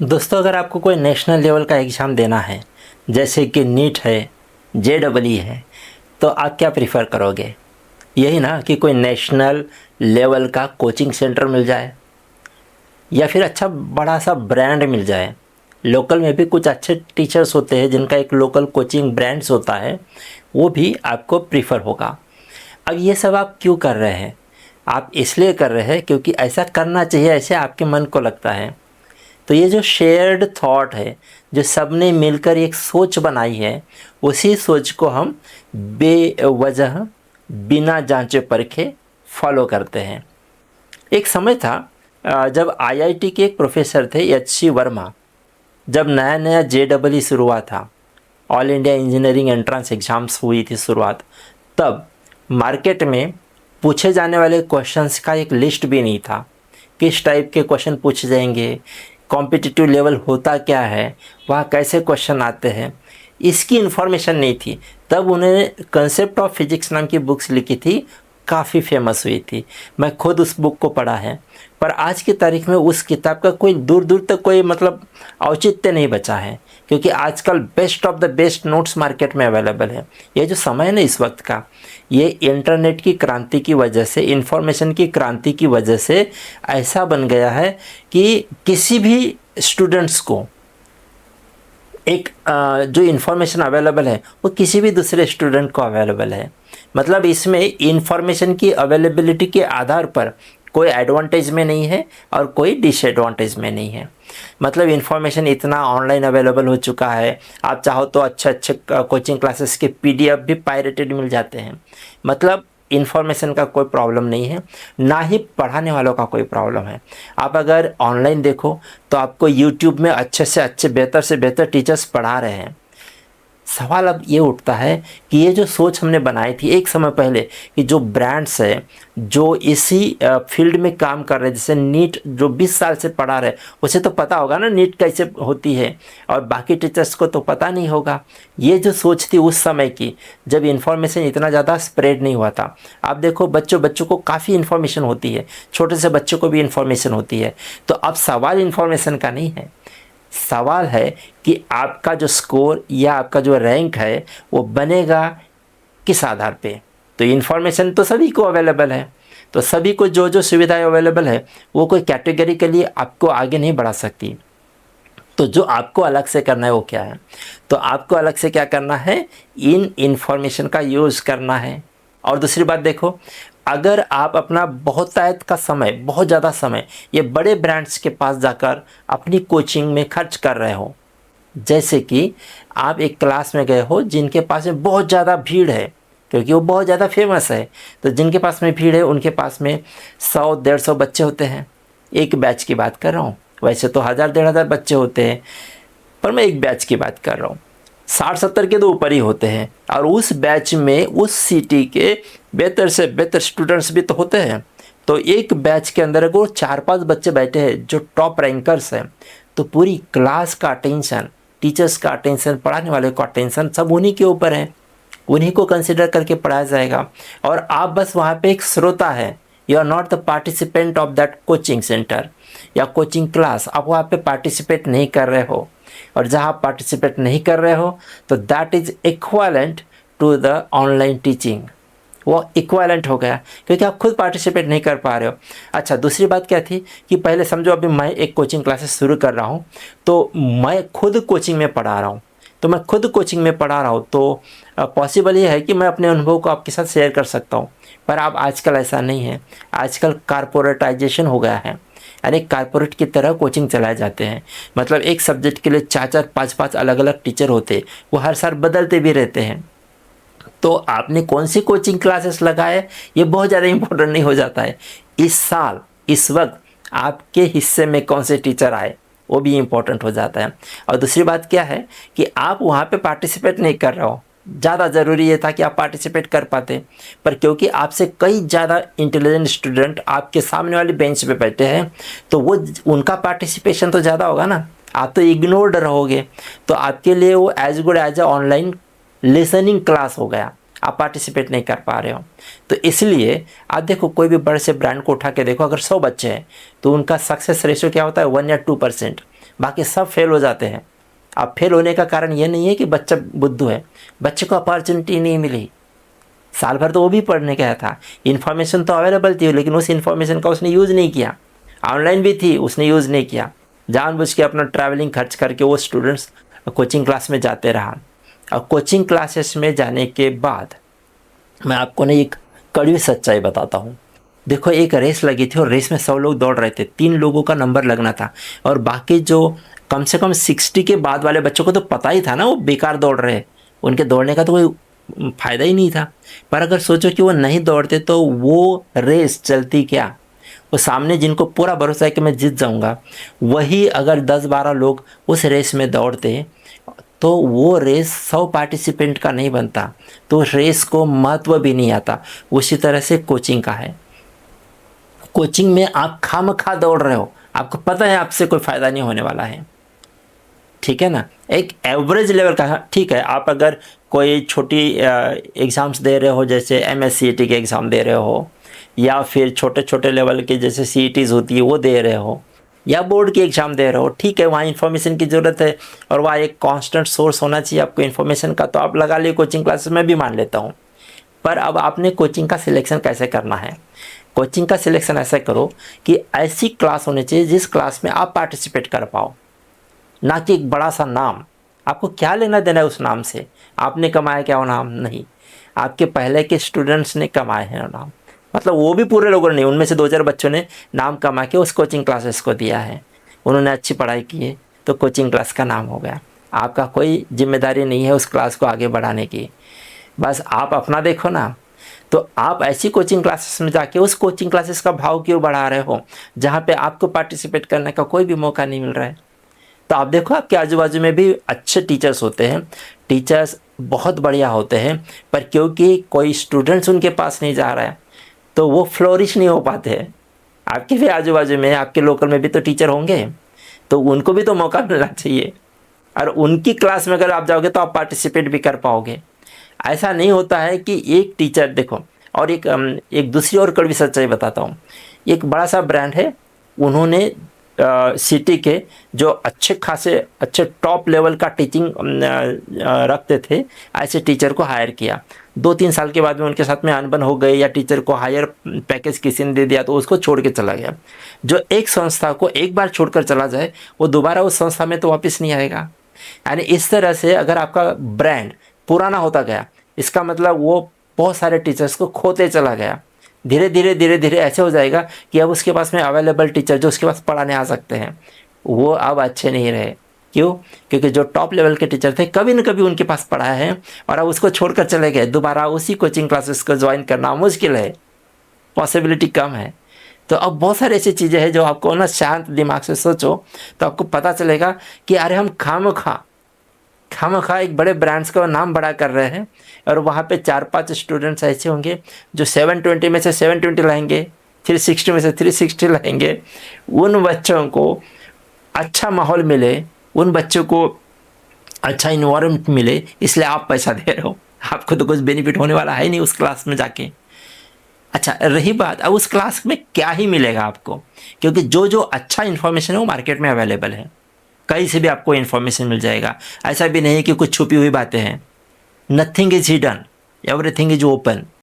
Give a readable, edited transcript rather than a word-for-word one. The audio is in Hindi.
दोस्तों, अगर आपको कोई नेशनल लेवल का एग्ज़ाम देना है, जैसे कि नीट है, जेईई है, तो आप क्या प्रीफर करोगे? यही ना कि कोई नेशनल लेवल का कोचिंग सेंटर मिल जाए या फिर अच्छा बड़ा सा ब्रांड मिल जाए। लोकल में भी कुछ अच्छे टीचर्स होते हैं जिनका एक लोकल कोचिंग ब्रांड्स होता है, वो भी आपको प्रीफर होगा। अब ये सब आप क्यों कर रहे हैं? आप इसलिए कर रहे हैं क्योंकि ऐसा करना चाहिए, ऐसे आपके मन को लगता है। तो ये जो शेयर्ड थॉट है, जो सबने मिलकर एक सोच बनाई है, उसी सोच को हम बेवजह बिना जांचे परखे फॉलो करते हैं। एक समय था जब आईआईटी के एक प्रोफेसर थे एच.सी. वर्मा। जब नया नया जेईई शुरू हुआ था, all India engineering entrance exams हुई थी शुरुआत, तब मार्केट में पूछे जाने वाले क्वेश्चंस का एक लिस्ट भी नहीं था। किस टाइप के क्वेश्चन पूछे जाएंगे, कॉम्पिटिटिव लेवल होता क्या है, वहाँ कैसे क्वेश्चन आते हैं, इसकी इन्फॉर्मेशन नहीं थी। तब उन्होंने कंसेप्ट ऑफ फिजिक्स नाम की बुक्स लिखी थी, काफ़ी फेमस हुई थी। मैं खुद उस बुक को पढ़ा है, पर आज की तारीख में उस किताब का कोई दूर दूर तक कोई औचित्य नहीं बचा है, क्योंकि आजकल best of the best notes market में अवेलेबल है। ये जो समय है ना इस वक्त का, ये इंटरनेट की क्रांति की वजह से, इंफॉर्मेशन की क्रांति की वजह से ऐसा बन गया है कि किसी भी स्टूडेंट्स को एक जो इन्फॉर्मेशन अवेलेबल है वो किसी भी दूसरे स्टूडेंट को अवेलेबल है। मतलब इसमें इन्फॉर्मेशन की अवेलेबिलिटी के आधार पर कोई एडवांटेज में नहीं है और कोई डिसएडवांटेज में नहीं है। मतलब इन्फॉर्मेशन इतना ऑनलाइन अवेलेबल हो चुका है, आप चाहो तो अच्छे अच्छे कोचिंग क्लासेस के पीडीएफ भी पायरेटेड मिल जाते हैं। मतलब इन्फॉर्मेशन का कोई प्रॉब्लम नहीं है, ना ही पढ़ाने वालों का कोई प्रॉब्लम है। आप अगर ऑनलाइन देखो तो आपको यूट्यूब में अच्छे से बेहतर टीचर्स पढ़ा रहे हैं। सवाल अब ये उठता है कि ये जो सोच हमने बनाई थी एक समय पहले कि जो ब्रांड्स है, जो इसी फील्ड में काम कर रहे हैं, जैसे नीट जो 20 साल से पढ़ा रहे, उसे तो पता होगा ना नीट कैसे होती है, और बाकी टीचर्स को तो पता नहीं होगा। ये जो सोच थी उस समय की, जब इन्फॉर्मेशन इतना ज़्यादा स्प्रेड नहीं हुआ था। आप देखो बच्चों को काफ़ी इन्फॉर्मेशन होती है, छोटे से बच्चों को भी इन्फॉर्मेशन होती है। तो अब सवाल इन्फॉर्मेशन का नहीं है, सवाल है कि आपका जो स्कोर या आपका जो रैंक है वो बनेगा किस आधार पे। तो इन्फॉर्मेशन तो सभी को अवेलेबल है, तो सभी को जो जो सुविधाएं अवेलेबल है वो कोई कैटेगरी के लिए आपको आगे नहीं बढ़ा सकती। तो जो आपको अलग से करना है वो क्या है? तो आपको अलग से क्या करना है, इन इन्फॉर्मेशन का यूज़ करना है। और दूसरी बात देखो, अगर आप अपना बहुतायत का समय, बहुत ज़्यादा समय ये बड़े ब्रांड्स के पास जाकर अपनी कोचिंग में खर्च कर रहे हो, जैसे कि आप एक क्लास में गए हो जिनके पास में बहुत ज़्यादा भीड़ है क्योंकि वो बहुत ज़्यादा फेमस है, तो जिनके पास में भीड़ है उनके पास में 100-150 बच्चे होते हैं। एक बैच की बात कर रहा हूँ, वैसे तो 1000-1500 बच्चे होते हैं, पर मैं एक बैच की बात कर रहा हूँ। 60-70 के तो ऊपर ही होते हैं, और उस बैच में उस सिटी के बेहतर से बेहतर स्टूडेंट्स भी तो होते हैं। तो एक बैच के अंदर अगर 4-5 बच्चे बैठे हैं जो टॉप रैंकर्स हैं, तो पूरी क्लास का अटेंशन, टीचर्स का अटेंशन, पढ़ाने वाले का अटेंशन सब उन्हीं के ऊपर है, उन्हीं को कंसिडर करके पढ़ाया जाएगा। और आप बस वहाँ पे एक श्रोता है, you are not the participant of that coaching centre या कोचिंग क्लास। आप वहाँ पे पार्टिसिपेट नहीं कर रहे हो, और जहाँ पार्टिसिपेट नहीं कर रहे हो तो that is equivalent to the online teaching. वो इक्वालेंट हो गया क्योंकि आप खुद पार्टिसिपेट नहीं कर पा रहे हो। अच्छा, दूसरी बात क्या थी कि पहले समझो अभी मैं एक कोचिंग क्लासेस शुरू कर रहा हूँ, तो मैं खुद कोचिंग में पढ़ा रहा हूँ, तो पॉसिबल ये है कि मैं अपने अनुभव को आपके साथ शेयर कर सकता हूँ। पर अब आजकल ऐसा नहीं है, आजकल कारपोरेटाइजेशन हो गया है, यानी कारपोरेट की तरह कोचिंग चलाए जाते हैं। मतलब एक सब्जेक्ट के लिए 4-4, 5-5 अलग अलग टीचर होते, वो हर साल बदलते भी रहते हैं। तो आपने कौन सी कोचिंग क्लासेस लगाए ये बहुत ज़्यादा इम्पोर्टेंट नहीं हो जाता है। इस साल, इस वक्त आपके हिस्से में कौन से टीचर आए वो भी इम्पोर्टेंट हो जाता है। और दूसरी बात क्या है कि आप वहाँ पे पार्टिसिपेट नहीं कर रहे हो, ज़्यादा ज़रूरी ये था कि आप पार्टिसिपेट कर पाते, पर क्योंकि आपसे कई ज़्यादा इंटेलिजेंट स्टूडेंट आपके सामने वाली बेंच पे बैठे हैं, तो वो उनका पार्टिसिपेशन तो ज़्यादा होगा ना, आप तो इग्नोर्ड रहोगे। तो आपके लिए वो as good as a online listening class हो गया, आप पार्टिसिपेट नहीं कर पा रहे हो। तो इसलिए आप देखो, कोई भी बड़े से ब्रांड को उठा के देखो, अगर 100 बच्चे हैं तो उनका सक्सेस रेशियो क्या होता है, 1 या 2%। बाकी सब फेल हो जाते हैं। अब फेल होने का कारण ये नहीं है कि बच्चा बुद्धू है, बच्चे को अपॉर्चुनिटी नहीं मिली। साल भर तो वो भी पढ़ने गया था, इन्फॉर्मेशन तो अवेलेबल थी, लेकिन उस इन्फॉर्मेशन का उसने यूज़ नहीं किया। ऑनलाइन भी थी, उसने यूज़ नहीं किया। जानबूझ के अपना ट्रैवलिंग खर्च करके वो स्टूडेंट्स कोचिंग क्लास में जाते रहा। और कोचिंग क्लासेस में जाने के बाद मैं आपको ना एक कड़वी सच्चाई बताता हूँ। देखो, एक रेस लगी थी और रेस में 100 लोग दौड़ रहे थे, 3 लोगों का नंबर लगना था, और बाकी जो कम से कम 60 के बाद वाले बच्चों को तो पता ही था ना वो बेकार दौड़ रहे हैं, उनके दौड़ने का तो कोई फ़ायदा ही नहीं था। पर अगर सोचो कि वो नहीं दौड़ते तो वो रेस चलती क्या। वो सामने जिनको पूरा भरोसा है कि मैं जीत जाऊंगा, वही अगर 10-12 लोग उस रेस में दौड़ते तो वो रेस 100 पार्टिसिपेंट का नहीं बनता, तो उस रेस को महत्व भी नहीं आता। उसी तरह से कोचिंग का है। कोचिंग में आप खामखा दौड़ रहे हो, आपको पता है आपसे कोई फ़ायदा नहीं होने वाला है, ठीक है ना। एक एवरेज लेवल का, ठीक है, आप अगर कोई छोटी एग्ज़ाम्स दे रहे हो, जैसे MSCET के एग्ज़ाम दे रहे हो, या फिर छोटे छोटे लेवल के जैसे CETs होती है वो दे रहे हो, या बोर्ड की एग्ज़ाम दे रहे हो, ठीक है, वहाँ इन्फॉर्मेशन की ज़रूरत है और वहाँ एक कांस्टेंट सोर्स होना चाहिए आपको इन्फॉर्मेशन का, तो आप लगा लिए कोचिंग क्लासेस में भी मान लेता हूँ। पर अब आपने कोचिंग का सिलेक्शन कैसे करना है। कोचिंग का सिलेक्शन ऐसा करो कि ऐसी क्लास होनी चाहिए जिस क्लास में आप पार्टिसिपेट कर पाओ, ना कि एक बड़ा सा नाम। आपको क्या लेना देना है उस नाम से, आपने कमाया क्या वो नाम, नहीं, आपके पहले के स्टूडेंट्स ने कमाए हैं वो नाम। मतलब वो भी पूरे लोगों ने नहीं, उनमें से 2-4 बच्चों ने नाम कमा के उस कोचिंग क्लासेस को दिया है, उन्होंने अच्छी पढ़ाई की है, तो कोचिंग क्लास का नाम हो गया। आपका कोई जिम्मेदारी नहीं है उस क्लास को आगे बढ़ाने की, बस आप अपना देखो ना। तो आप ऐसी कोचिंग क्लासेस में जाके उस कोचिंग क्लासेस का भाव क्यों बढ़ा रहे हो जहाँ पे आपको पार्टिसिपेट करने का कोई भी मौका नहीं मिल रहा है। तो आप देखो, आपके आजू बाजू में भी अच्छे टीचर्स होते हैं, टीचर्स बहुत बढ़िया होते हैं, पर क्योंकि कोई स्टूडेंट्स उनके पास नहीं जा रहा है तो वो फ्लोरिश नहीं हो पाते हैं। आपके भी आजू बाजू में, आपके लोकल में भी तो टीचर होंगे, तो उनको भी तो मौका मिलना चाहिए, और उनकी क्लास में अगर आप जाओगे तो आप पार्टिसिपेट भी कर पाओगे। ऐसा नहीं होता है कि एक टीचर, देखो, और एक दूसरी और कड़वी सच्चाई बताता हूँ। एक बड़ा सा ब्रांड है, उन्होंने सिटी के जो अच्छे खासे अच्छे टॉप लेवल का टीचिंग रखते थे, ऐसे टीचर को हायर किया। 2-3 साल के बाद में उनके साथ में अनबन हो गई, या टीचर को हायर पैकेज किसी ने दे दिया तो उसको छोड़ के चला गया। जो एक संस्था को एक बार छोड़कर चला जाए वो दोबारा उस संस्था में तो वापस नहीं आएगा। यानी इस तरह से अगर आपका ब्रांड पुराना होता गया, इसका मतलब वो बहुत सारे टीचर्स को खोते चला गया। धीरे धीरे ऐसे हो जाएगा कि अब उसके पास में अवेलेबल टीचर जो उसके पास पढ़ाने आ सकते हैं वो अब अच्छे नहीं रहे। क्यों? क्योंकि जो टॉप लेवल के टीचर थे कभी न कभी उनके पास पढ़ाया है और अब उसको छोड़कर चले गए, दोबारा उसी कोचिंग क्लासेस को ज्वाइन करना मुश्किल है, पॉसिबिलिटी कम है। तो अब बहुत सारी ऐसी चीज़ें हैं जो आपको ना शांत दिमाग से सोचो तो आपको पता चलेगा कि अरे हम खामखा एक बड़े ब्रांड्स का नाम बड़ा कर रहे हैं, और वहाँ पे 4-5 स्टूडेंट्स ऐसे होंगे जो 720 में से 720 लाएंगे, 360 में से 360 लाएंगे। उन बच्चों को अच्छा माहौल मिले, उन बच्चों को अच्छा इन्वायरमेंट मिले, इसलिए आप पैसा दे रहे हो। आपको तो कुछ बेनिफिट होने वाला है नहीं उस क्लास में जाके। अच्छा, रही बात अब उस क्लास में क्या ही मिलेगा आपको, क्योंकि जो जो अच्छा इन्फॉर्मेशन है वो मार्केट में अवेलेबल है, कहीं से भी आपको इन्फॉर्मेशन मिल जाएगा। ऐसा भी नहीं कि कुछ छुपी हुई बातें हैं। Nothing is hidden, everything is open.